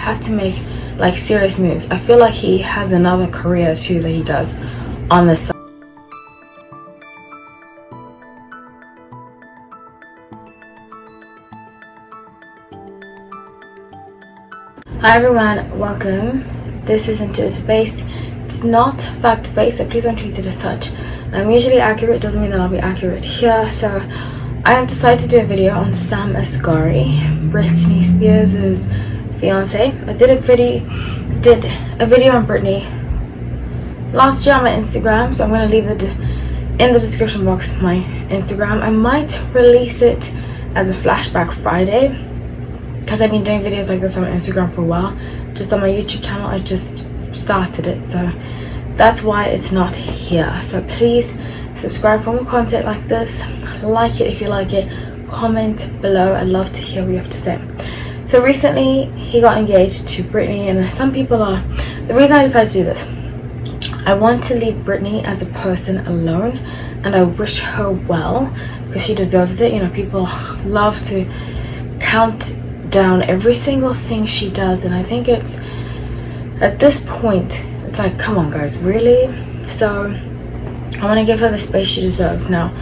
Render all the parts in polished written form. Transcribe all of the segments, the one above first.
had to make like serious moves. I feel like he has another career too that he does on the side. Hi everyone, welcome. This is intuitive based. It's not fact based, so please don't treat it as such. I'm usually accurate, doesn't mean that I'll be accurate here. So I have decided to do a video on Asghari, Britney Spears' fiance. I did a video on Britney last year on my Instagram, so I'm going to leave it in the description box, my Instagram. I might release it as a flashback Friday, because I've been doing videos like this on my Instagram for a while. Just on my YouTube channel, I just started it, so that's why it's not here. So please subscribe for more content like this. Like it if you like it. Comment below. I'd love to hear what you have to say. So recently he got engaged to Britney, and some people are, the reason I decided to do this, I want to leave Britney as a person alone, and I wish her well because she deserves it. You know, people love to count down every single thing she does, and I think it's, at this point, it's like, come on guys, really? So I want to give her the space she deserves. Now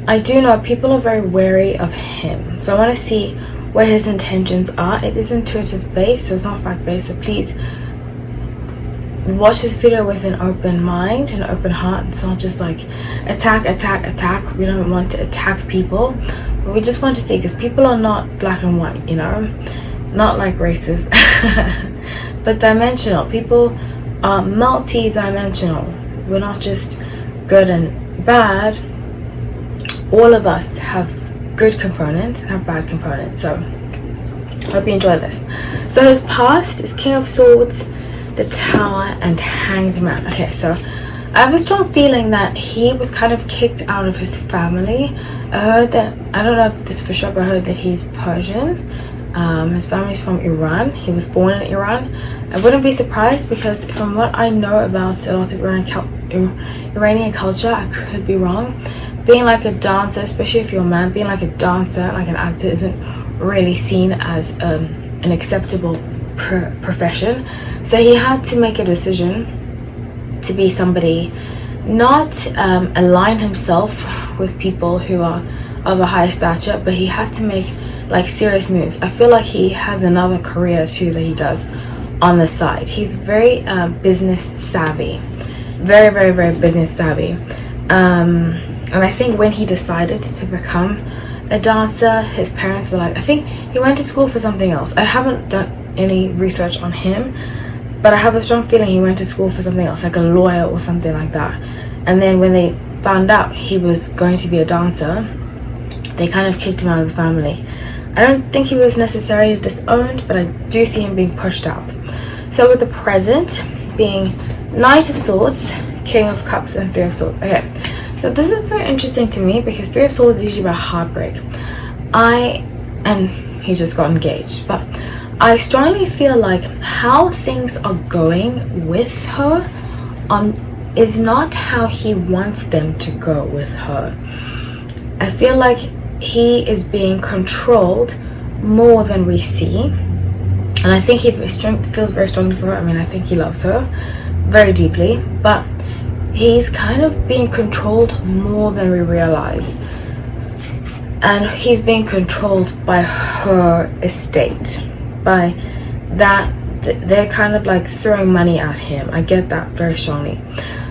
I do know people are very wary of him, so I want to see where his intentions are. It is intuitive based, so it's not fact based, so please watch this video with an open mind and an open heart. It's not just like attack. We don't want to attack people, but we just want to see, because people are not black and white, you know, not like races but dimensional. People are multi-dimensional. We're not just good and bad. All of us have good components and have bad components, so hope you enjoy this. So his past is King of Swords, the Tower, and Hanged Man. Okay, so I have a strong feeling that he was kind of kicked out of his family. I heard that, I don't know if this for sure, but I heard that he's Persian. His family's from Iran. He was born in Iran. I wouldn't be surprised, because from what I know about a lot of Iranian culture, I could be wrong. Being like a dancer, especially if you're a man, being like a dancer, like an actor, isn't really seen as an acceptable profession. So he had to make a decision to be somebody, not align himself with people who are of a higher stature, but he had to make like serious moves. I feel like he has another career too that he does on the side. He's very business savvy, very business savvy. And I think when he decided to become a dancer, his parents were like, I think he went to school for something else. I haven't done any research on him, but I have a strong feeling he went to school for something else, like a lawyer or something like that. And then when they found out he was going to be a dancer, they kind of kicked him out of the family. I don't think he was necessarily disowned, but I do see him being pushed out. So with the present being Knight of Swords, King of Cups, and Three of Swords. Okay, so this is very interesting to me, because Three of Swords is usually about heartbreak. And he just got engaged, but I strongly feel like how things are going with her is not how he wants them to go with her. I feel like he is being controlled more than we see, and I think he feels very strongly for her. I mean, I think he loves her very deeply, but he's kind of being controlled more than we realize, and he's being controlled by her estate, by that they're kind of like throwing money at him. I get that very strongly.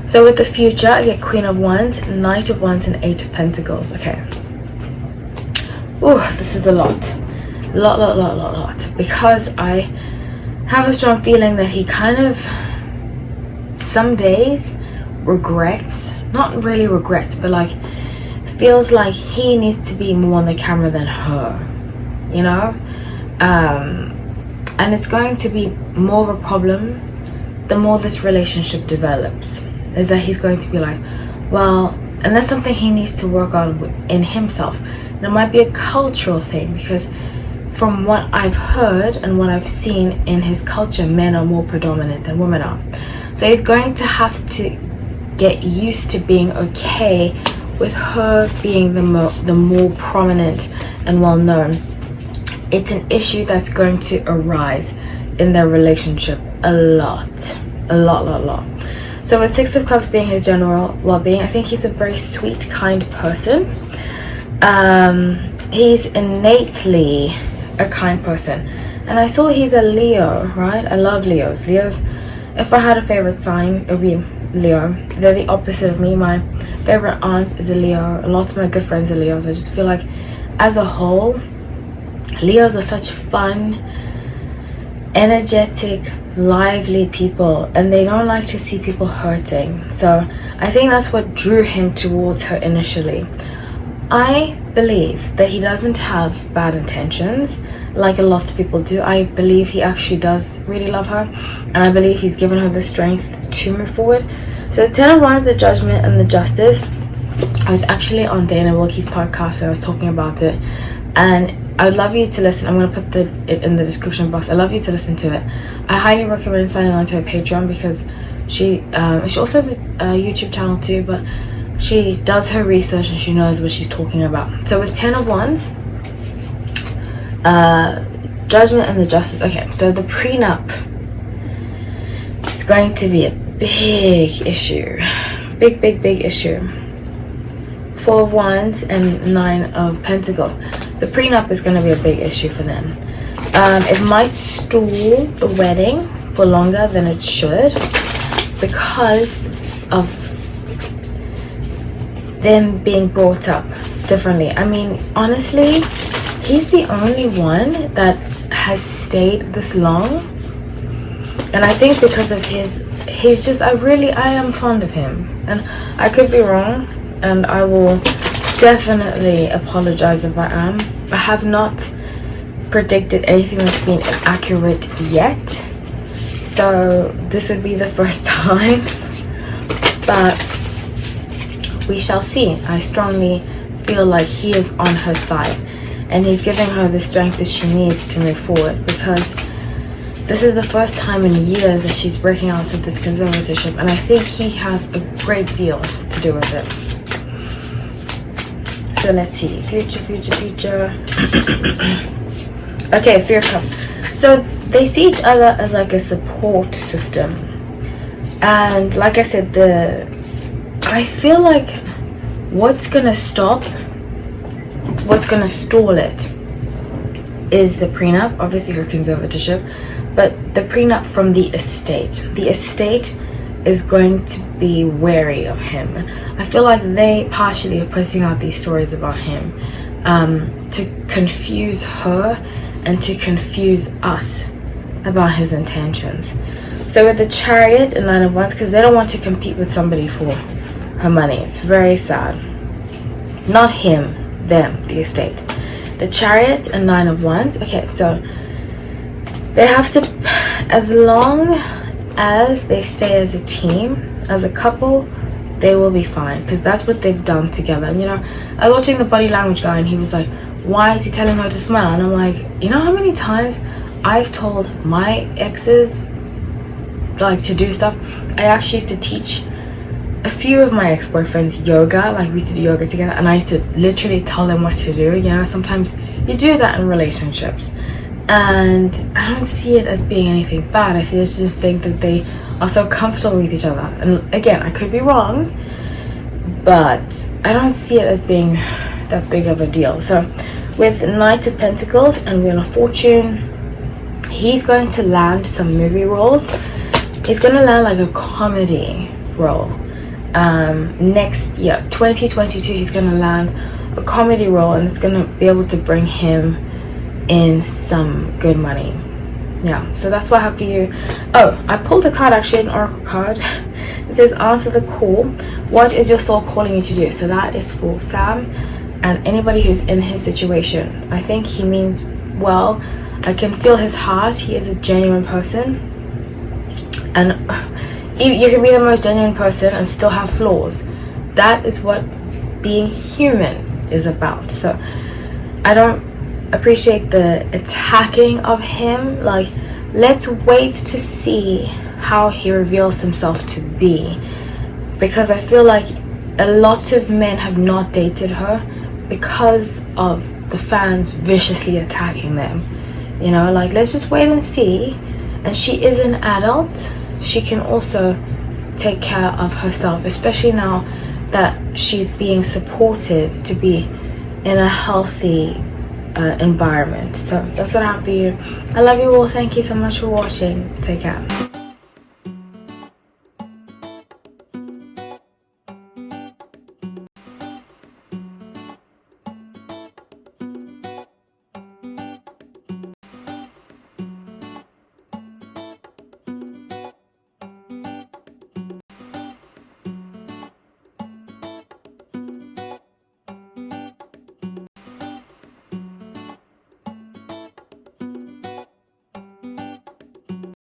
So with the future, I get Queen of Wands, Knight of Wands, and Eight of Pentacles. Okay. Ooh, this is a lot, because I have a strong feeling that he kind of some days regrets, not really regrets, but like feels like he needs to be more on the camera than her, you know. And it's going to be more of a problem the more this relationship develops, is that he's going to be like, well, and that's something he needs to work on in himself. And it might be a cultural thing, because from what I've heard and what I've seen in his culture, men are more predominant than women are. So he's going to have to get used to being okay with her being the more prominent and well known. It's an issue that's going to arise in their relationship a lot. So with Six of Cups being his general well-being, I think he's a very sweet, kind person. He's innately a kind person, and I saw he's a Leo, right? I love Leos. If I had a favorite sign, it would be Leo. They're the opposite of me. My favorite aunt is a Leo. Lots of my good friends are Leos. I just feel like as a whole, Leos are such fun, energetic, lively people, and they don't like to see people hurting. So I think that's what drew him towards her initially. I believe that he doesn't have bad intentions like a lot of people do. I believe he actually does really love her, and I believe he's given her the strength to move forward. So 10 of Wands, the Judgment and the Justice. I was actually on Dana Wilkie's podcast and I was talking about it, and I would love you to listen. I'm going to put it in the description box. I love you to listen to it. I highly recommend signing on to her Patreon, because she also has a YouTube channel too, but she does her research and she knows what she's talking about. So with 10 of Wands, Judgment and the Justice. Okay, so the prenup is going to be a big issue. Big issue. 4 of Wands and 9 of Pentacles. The prenup is going to be a big issue for them. It might stall the wedding for longer than it should because of them being brought up differently. I mean, honestly, he's the only one that has stayed this long, and I think because of he's just, I am fond of him, and I could be wrong, and I will definitely apologize if I am. I have not predicted anything that's been accurate yet, so this would be the first time, but we shall see. I strongly feel like he is on her side, and he's giving her the strength that she needs to move forward, because this is the first time in years that she's breaking out of this conservatorship, and I think he has a great deal to do with it. So let's see. Future. Okay, Fear Cups. So they see each other as like a support system, and like I said, I feel like what's gonna stall it is the prenup, obviously her conservatorship, but the prenup from the estate. The estate is going to be wary of him. I feel like they partially are putting out these stories about him to confuse her and to confuse us about his intentions. So with the Chariot and 9 of Wands, because they don't want to compete with somebody for her money. It's very sad. Not him, them, the estate. The Chariot and 9 of Wands. Okay, so they have to, as long as they stay as a team, as a couple, they will be fine, because that's what they've done together. And, you know, I was watching the body language guy, and he was like, why is he telling her to smile? And I'm like, you know how many times I've told my exes like to do stuff? I actually used to teach a few of my ex-boyfriends yoga. Like, we used to do yoga together, and I used to literally tell them what to do. You know, sometimes you do that in relationships, and I don't see it as being anything bad. I just think that they are so comfortable with each other. And again, I could be wrong, but I don't see it as being that big of a deal. So with Knight of Pentacles and Wheel of Fortune, he's going to land some movie roles. He's going to land like a comedy role. Next year, 2022, he's going to land a comedy role, and it's going to be able to bring him in some good money. Yeah, so that's what I have for you. Oh, I pulled a card, actually, an oracle card. It says, answer the call. What is your soul calling you to do? So that is for Sam and anybody who's in his situation. I think he means well. I can feel his heart. He is a genuine person, and you can be the most genuine person and still have flaws. That is what being human is about. So I don't appreciate the attacking of him. Like, let's wait to see how he reveals himself to be, because I feel like a lot of men have not dated her because of the fans viciously attacking them. You know, like, let's just wait and see and she is an adult, she can also take care of herself, especially now that she's being supported to be in a healthy environment. So that's what I have for you. I love you all. Thank you so much for watching. Take care.